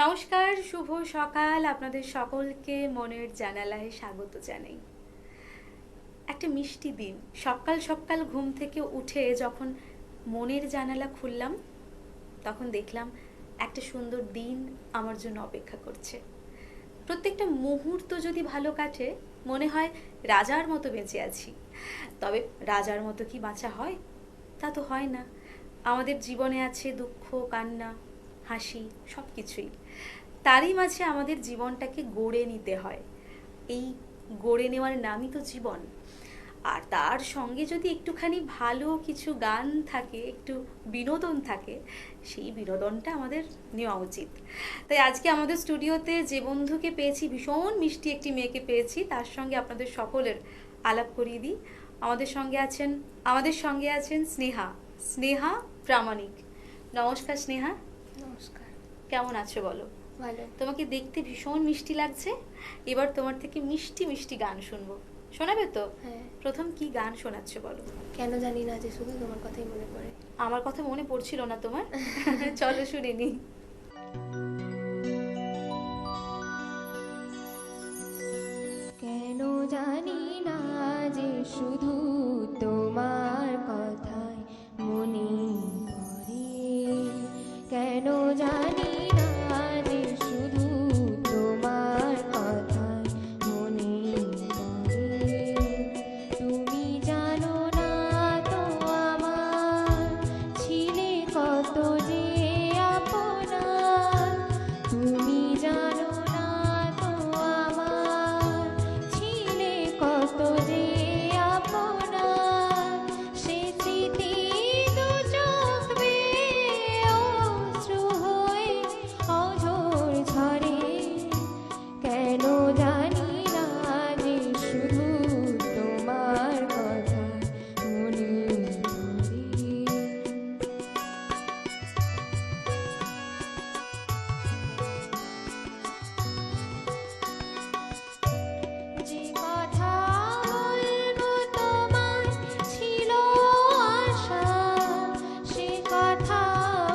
নমস্কার, শুভ সকাল। আপনাদের সকলকে মনের জানালায় স্বাগত জানাই। একটা মিষ্টি দিন, সকাল সকাল ঘুম থেকে উঠে যখন মনের জানালা খুললাম, তখন দেখলাম একটা সুন্দর দিন আমার জন্য অপেক্ষা করছে। প্রত্যেকটা মুহূর্ত যদি ভালো কাটে, মনে হয় রাজার মতো বেঁচে আছি। তবে রাজার মতো কি বাঁচা হয়? তা তো হয় না। আমাদের জীবনে আছে দুঃখ, কান্না, হাসি, সব কিছুই। তারই মাঝে আমাদের জীবনটাকে গড়ে নিতে হয়। এই গড়ে নেওয়ার নামই তো জীবন। আর তার সঙ্গে যদি একটুখানি ভালো কিছু গান থাকে, একটু বিনোদন থাকে, সেই বিনোদনটা আমাদের নেওয়া উচিত। তাই আজকে আমাদের স্টুডিওতে যে বন্ধুকে পেয়েছি, ভীষণ মিষ্টি একটি মেয়েকে পেয়েছি, তার সঙ্গে আপনাদের সকলের আলাপ করিয়ে দিই। আমাদের সঙ্গে আছেন স্নেহা। স্নেহা প্রামাণিক। নমস্কার স্নেহা। নমস্কার। কেমন আছো বলো? ভালো। তোমাকে দেখতে ভীষণ মিষ্টি লাগছে। এবার তোমার থেকে মিষ্টি মিষ্টি গান শুনবো। শোনাবে তো? হ্যাঁ। প্রথম কি গান শোনাচ্ছ বলো? কেন জানি না, যে শুধু তোমার কথাই মনে পড়ে। আমার কথা মনে পড়ছিল না তোমার? চলো শুনে নি। কেন জানি না, যে শুধু তোমার কথাই মনে পড়ে। কেন জানি না, যে শুধু তোমার কথাই মনে পড়ে। তুমি জানো না তো আমার ছিলে কত যে আপনার। তুমি জানো না তো আমার ছিলে কত যে আপনার। সে স্মৃতি দু চোখ বেয়ে অশ্রু হয়ে অঝোর ঝরে। কেন জানি না, যে শুধু তোমার কথা মনে পড়ে। যে কথা বলবো তোমায় ছিল আশা, সে কথা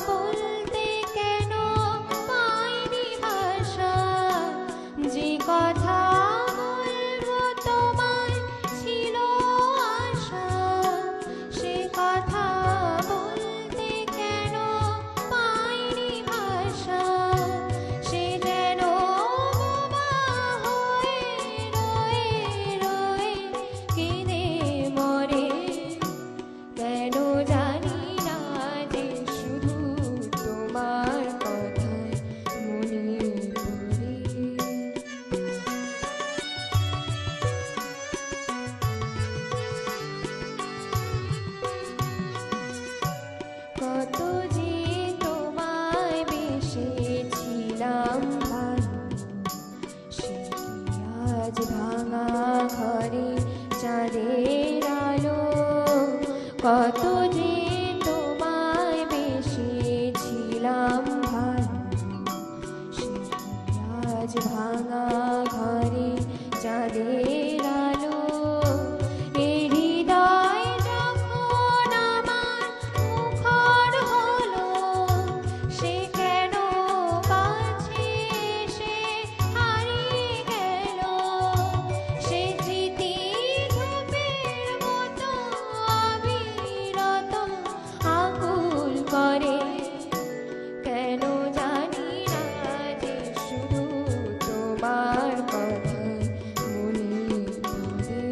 বলতে কেন পাইনি ভাষা। যে কথা বলবো তোমায় ছিল আশা, সে কথা বলতে কেন পাইনি ভাষা। সে যেন বোমা হয়ে রয়ে রয়ে কেঁদে মরে। কেন জানি না, যে শুধু তোমার কথাই মনে পড়ে। কত যে তোমায় বেসেছিলাম ভালো, সে কি আজ ভাঙা ঘরে চাঁদের আলো। কত যে তোমায় বেসেছিলাম ভালো, সে কি আজ ভাঙা ঘরে চাঁদের আলো। এ হৃদয় যখন আমার মুখর হলো, সে কেন কাছে এসে হারিয়ে গেল। সে স্মৃতি ধূপের মতো অবিরত আকুল করে। কেন জানি না, যে শুধু তোমার কথাই মনে পড়ে।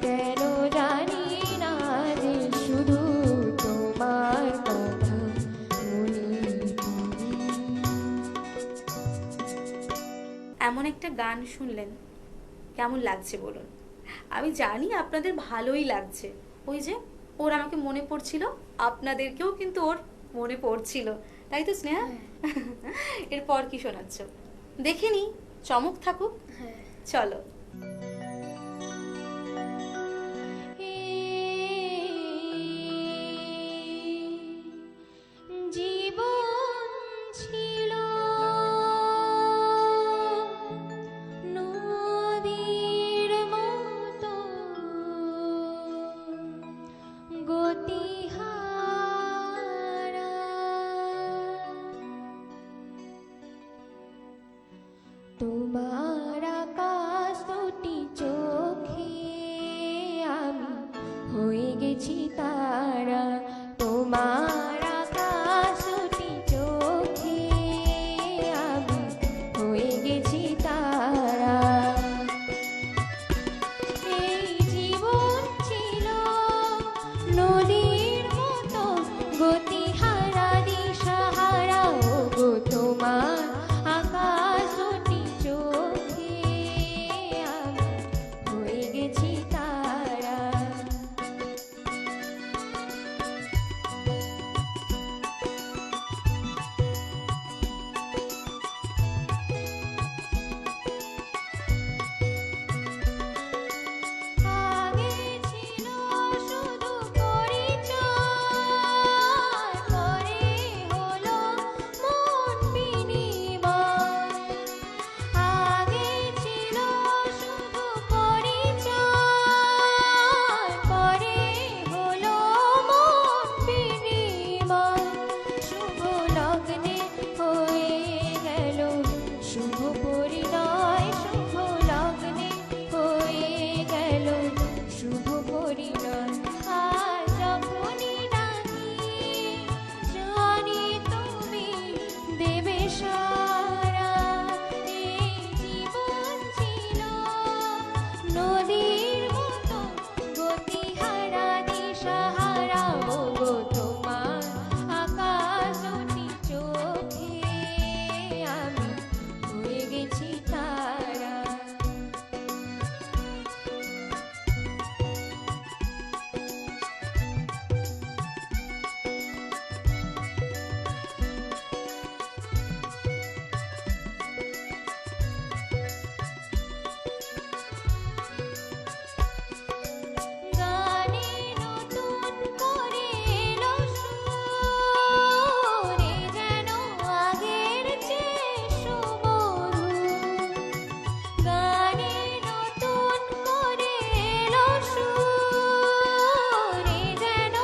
কেন জানি না, যে শুধু তোমার কথা মনে পড়ে। এমন একটা গান শুনলেন, কেমন লাগছে বলুন? আমি জানি আপনাদের ভালোই লাগছে। ওই যে ওর আমাকে মনে পড়ছিল, আপনাদেরকেও কিন্তু ওর মনে পড়ছিল, তাই তো স্নেহা? হ্যাঁ। এরপর কি শোনাচ্ছ দেখে নি, চমক থাকুক। হ্যাঁ। চলো। জীবন ছিল নদীর মতো গতিহারা। তোমার আকাশ দুটি চোখে আমি হয়ে গেছি তারা, তোমার আকাশ দুটি চোখে আমি হয়ে গেছি তারা। এই জীবন ছিল নদীর মতো গতিহারা দিশাহারা, ওগো তোমার আকাশ দুটি চোখে আমি হয়ে গেছি তারা। আগে ছিল শুধু পরিচয়, পরে হলো মন বিনিময়। আগে ছিল শুধু পরিচয়, পরে হলো মন বিনিময়। শুভ লগ্নে হয়ে গেল শুভ পরিণয়, শুভ লগ্নে হয়ে গেল শুভ পরিণয়। আর যখনই ডাকি জানি তুমি দেবে সারা। এই জীবন ছিল নদীর মতো গতিহারা দিশাহারা, ওগো তোমার আকাশ দুটি চোখে আমি হয়ে গেছি তারা। গানে নতুন করে এলো সুর, এ যেন আগের চেয়ে সুমধুর। গানে নতুন করে এলো সুর, এ যেন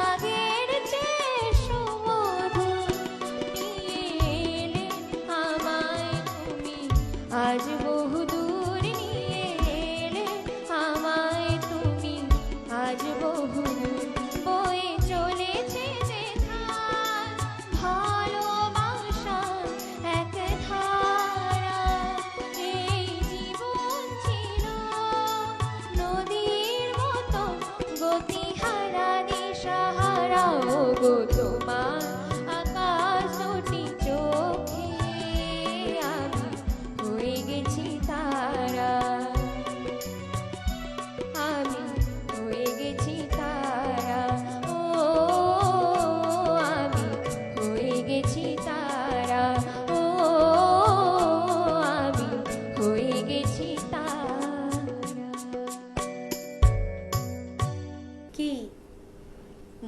আগের চেয়ে সুমধুর। নিয়ে এলে আমায় তুমি আজ বহুদূর, নিয়ে এলে আমায় তুমি আজ বহুদূর। বয়ে চলেছে যে ধার ভালোবাসার এক ধারা। এই জীবন ছিল নদীর মতো গতিহারা দিশাহারা, ওগো তোমার আকাশ দুটি চোখে আমি হয়ে গেছি তারা। আমি হয়ে গেছি তারা, ও আমি হয়ে গেছি তারা, ও আমি হয়ে গেছি তারা। কি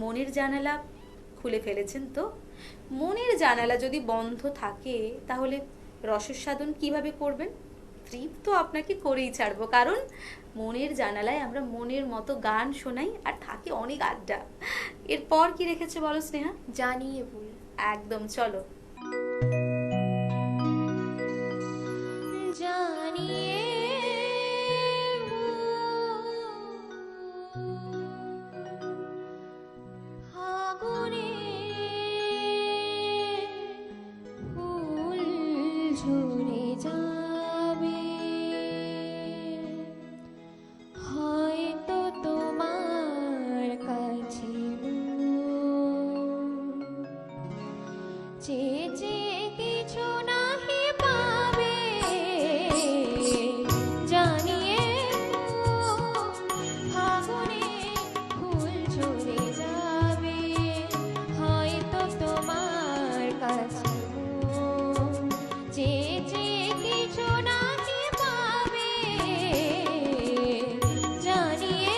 মনের জানালা খুলে ফেলেছেন তো? মনের জানালা যদি বন্ধ থাকে তাহলে রসস্বাদন কিভাবে করবেন? তৃপ্ত আপনাকে করেই ছাড়বো, কারণ মনের জানালায় আমরা মনের মতো গান শোনাই আর থাকে অনেক আড্ডা। এরপর কি রেখেছে বলো স্নেহা? জানিয়ে ভুল। একদম, চলো। জানিয়ে ফাগুনে ফুল ঝরে যাবে, হয়তো তোমার কাছে চেয়ে চেয়ে কিছু নাহি পাবে। জানিয়ে ফাগুনে ফুল ঝরে যাবে, হয়তো তোমার কাছে চেয়ে চেয়ে কিছু নাহি পাবে। জানিয়ে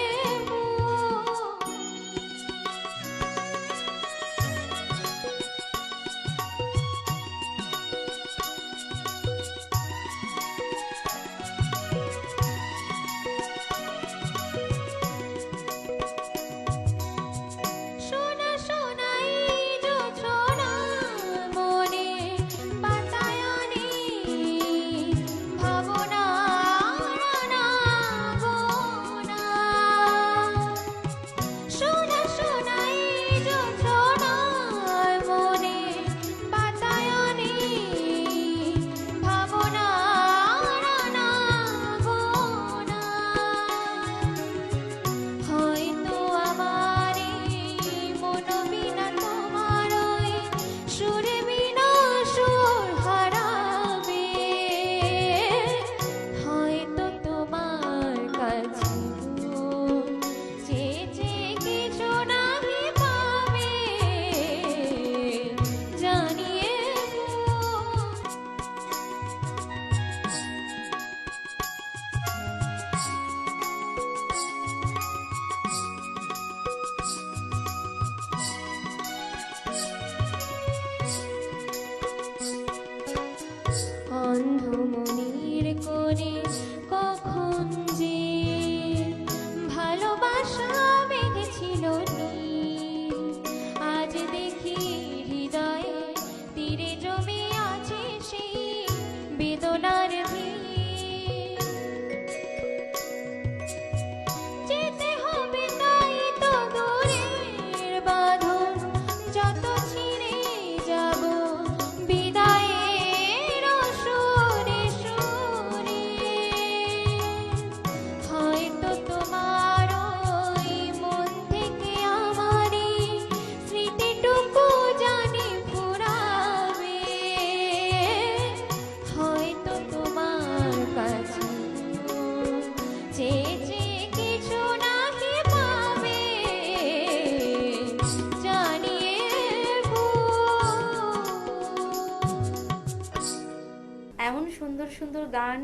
সুন্দর সুন্দর গান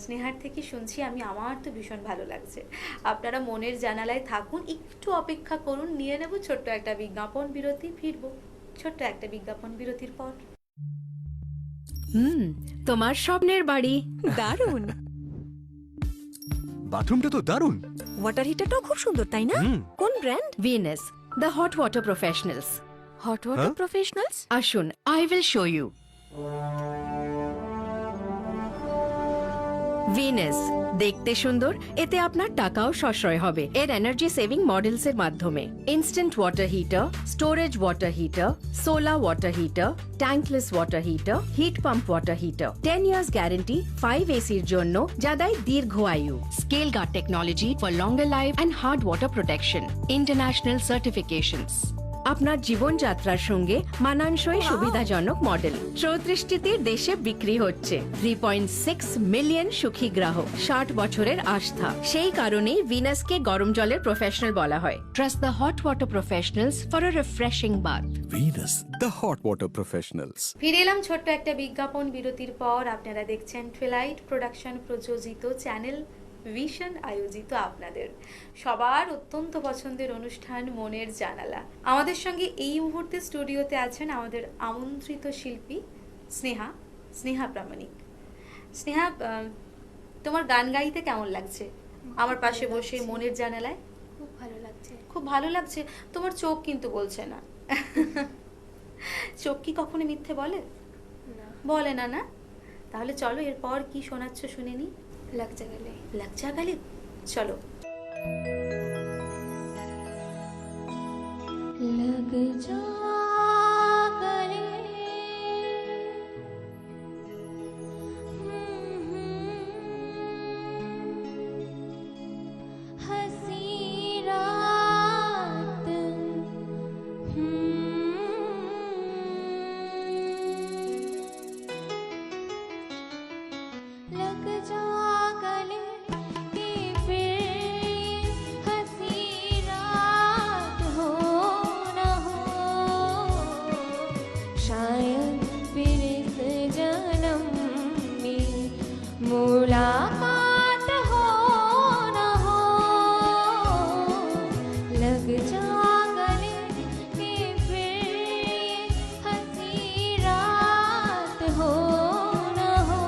স্নেহার থেকে শুনছি আমি, আমার তো ভীষণ ভালো লাগছে। আপনারা মনের জানালায় থাকুন, একটু অপেক্ষা করুন, নিয়ে নেব ছোট্ট একটা বিজ্ঞাপন বিরতি, ফিরবো ছোট্ট একটা বিজ্ঞাপন বিরতির পর। তোমার স্বপ্নের বাড়ি দারুণ। বাথরুমটা তো দারুণ। ওয়াটার হিটারটাও খুব সুন্দর, তাই না? হুম। কোন brand? Venus the hot water professionals. Hot water হ্যাঁ? প্রফেশনালস। আসুন, I will show you. Venus দেখতে সুন্দর, এতে আপনার টাকাও সাশ্রয় হবে এর এনার্জি সেভিং মডেলস এর মাধ্যমে। Instant water heater, storage water heater, solar water heater, tankless water heater, heat pump water heater. 10 years guarantee 5 এসির জন্য, যা দেয় দীর্ঘ আয়ু। Scale guard technology for longer life and hard water protection. International certifications. আপনার জীবনযাত্রার সঙ্গে মানানসই সুবিধাজনক মডেল 34টি দেশে বিক্রি হচ্ছে। 3.6 মিলিয়ন সুখী গ্রাহক, 60 বছরের আস্থা। সেই কারণেই ভিনাসকে গরম জলের প্রফেশনাল বলা হয়। Trust the hot water professionals for a refreshing bath. Venus, the hot water professionals. ফিরে এলাম ছোট্ট একটা বিজ্ঞাপন বিরতির পর। আপনারা দেখছেন টুইলাইট প্রোডাকশন প্রযোজিত চ্যানেল ভিশন আয়োজিত আপনাদের সবার অত্যন্ত পছন্দের অনুষ্ঠান মনের জানালা। আমাদের সঙ্গে এই মুহূর্তে স্টুডিওতে আছেন আমাদের আমন্ত্রিত শিল্পী স্নেহা প্রামাণিক। স্নেহা, তোমার গান গাইতে কেমন লাগছে আমার পাশে বসে মনের জানালায়? খুব ভালো লাগছে। খুব ভালো লাগছে। তোমার চোখ কিন্তু বলছে না। চোখ কি কখনো মিথ্যে বলে? না, বলে না, না? তাহলে চলো এরপর কি শোনাচ্ছ শুনে নি। লাগছে গেলে। লাগজা গালে, চলো। लग जा गले, हंसी रात, लग जा गले कि फिर हंसी रात हो न हो, शायद फिर इस जन्म में मुलाकात हो न हो। लग जा गले कि फिर हंसी रात हो न हो,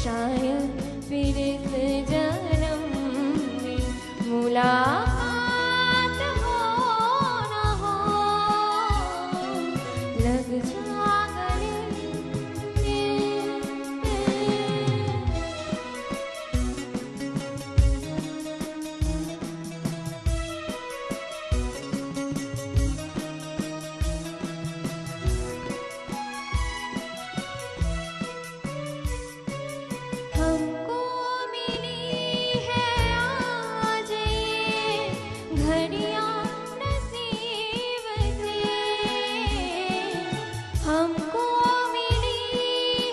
शायद फिर इस जन्म में मुलाकात हो न हो। लग जा गले। हमको मिली है आज ये घड़ियां नसीब से, हमको मिली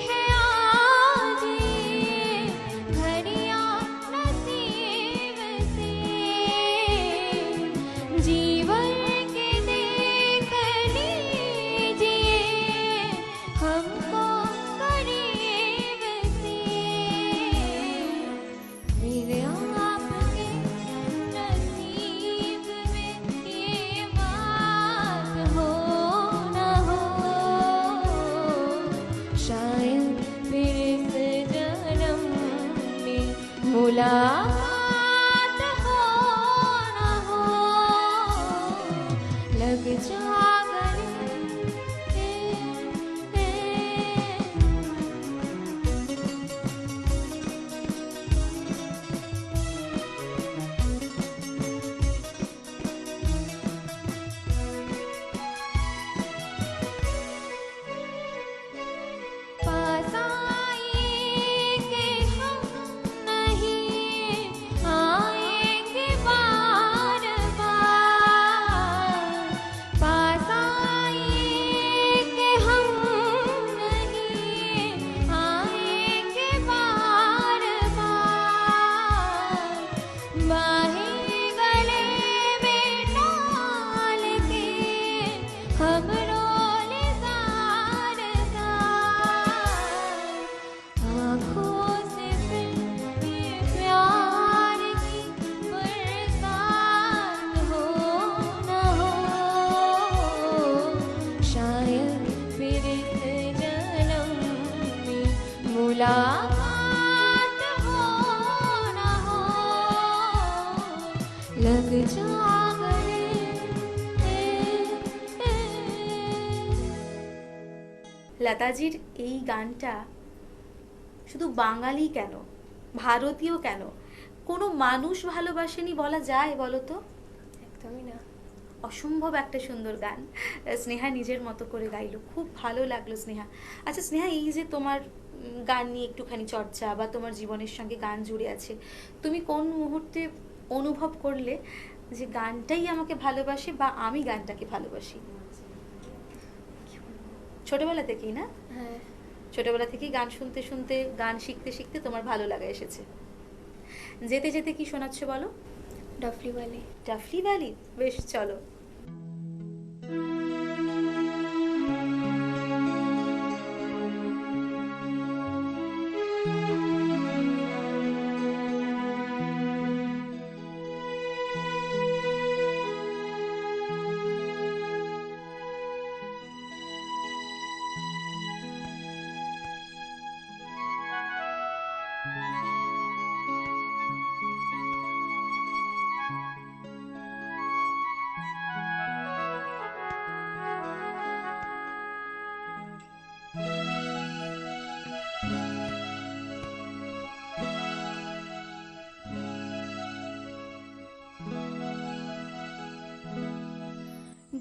है आज ये घड़ियां नसीब से। जीवन के देख लीजिए हमको करीब से, फिर आपके नसीब में ये बात हो न हो, शायद फिर इस जन्म में मुलाकात हो न हो। लग जा गले। पास आए कि हम नहीं লতাজির এই গানটা শুধু বাঙালি কেন, ভারতীয় কেন, কোনো মানুষ ভালোবাসেনি বলা যায় বলো তো? একদমই না। অসম্ভব একটা সুন্দর গান স্নেহা নিজের মতো করে গাইলো, খুব ভালো লাগলো স্নেহা। আচ্ছা স্নেহা, এই যে তোমার গান নিয়ে একটুখানি চর্চা বা তোমার জীবনের সঙ্গে গান জুড়ে আছে, তুমি কোন মুহূর্তে অনুভব করলে যে গানটাই আমাকে ভালোবাসে বা আমি গানটাকে ভালোবাসি? ছোটবেলা থেকেই না? হ্যাঁ, ছোটবেলা থেকেই গান শুনতে শুনতে, গান শিখতে শিখতে তোমার ভালো লাগা এসেছে। যেতে যেতে কি শোনাচ্ছ বলো? ডাফলি ওয়ালি। ডাফলি ভ্যালি, বেশ চলো।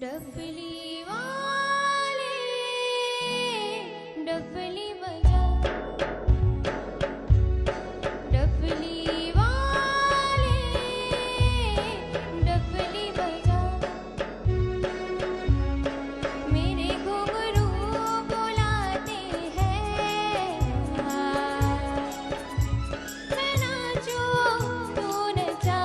डफली वाले डफली बजा, डफली वाले डफली बजा, मेरे घुंघरू बुलाते हैं, मैं नाचूं तू नचा,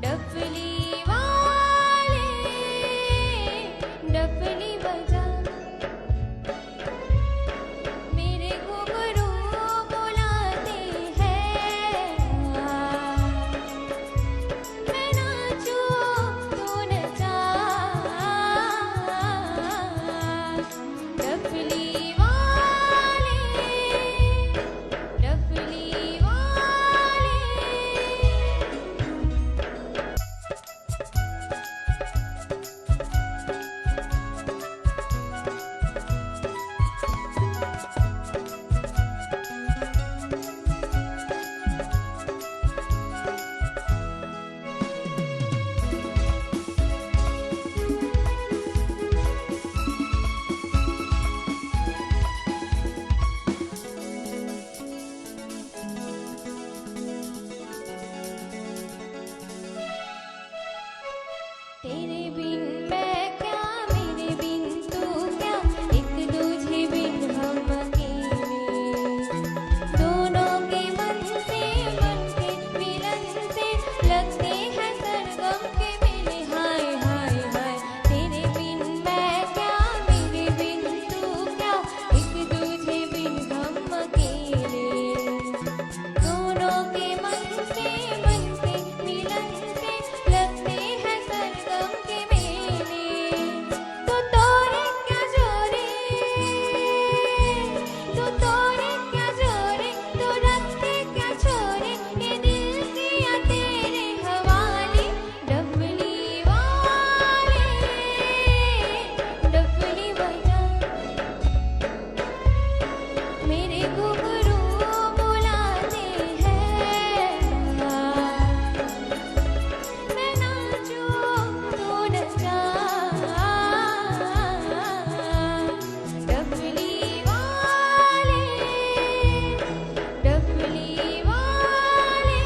डफली वाले डफली बजा, मेरे घुंघरू बुलाते हैं, मैं नाचूं तू नचा, डफली वाले डफली वाले। तेरे बिन मैं क्या, मेरे बिन तू क्या, एक तुझे बिन हम अकेले, दोनों के मन से मिलन से लगते हैं सरगम के मेले, हाय हाय हाय। तेरे बिन मैं क्या, मेरे बिन तू क्या, एक तुझे बिन हम अकेले, दोनों के मन से मिलन से लगते हैं सरगम के मेले। तो तोरे क्या जोरे, तो तोरे क्या जोरे, तो रखते क्या छोरे, ये दिल किया तेरे हवाले, डफली वाले डफली बजा, मेरे घुंघरू बुलाते हैं, मैं नाचूं तू नचा, डफली वाले डफली वाले।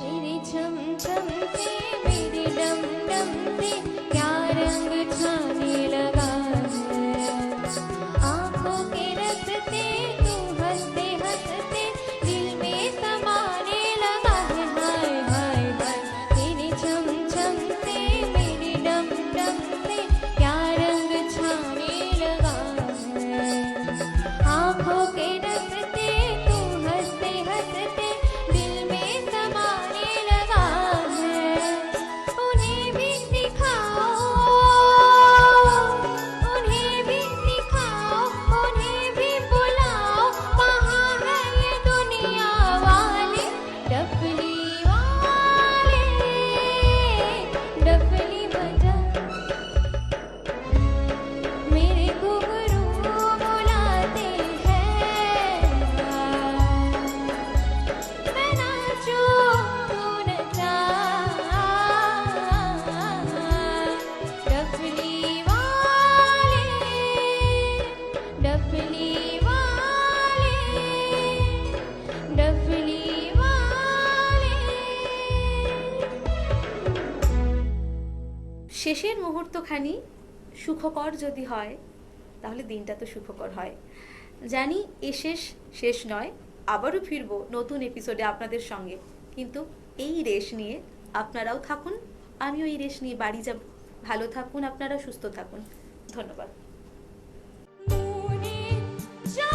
तेरे छम छम से, मेरे डम डम से क्या रंग छाने लगा है, आँखों के रस्ते तू हंसते हंसते दिल में समाने लगा है, हाय हाय हाय। तेरे छम শেষের মুহূর্তখানি সুখকর যদি হয় তাহলে দিনটা তো সুখকর হয়। জানি এ শেষ শেষ নয়, আবারও ফিরবো নতুন এপিসোডে আপনাদের সঙ্গে, কিন্তু এই রেশ নিয়ে আপনারাও থাকুন, আমিও এই রেশ নিয়ে বাড়ি যাব। ভালো থাকুন আপনারা, সুস্থ থাকুন। ধন্যবাদ। মনে যা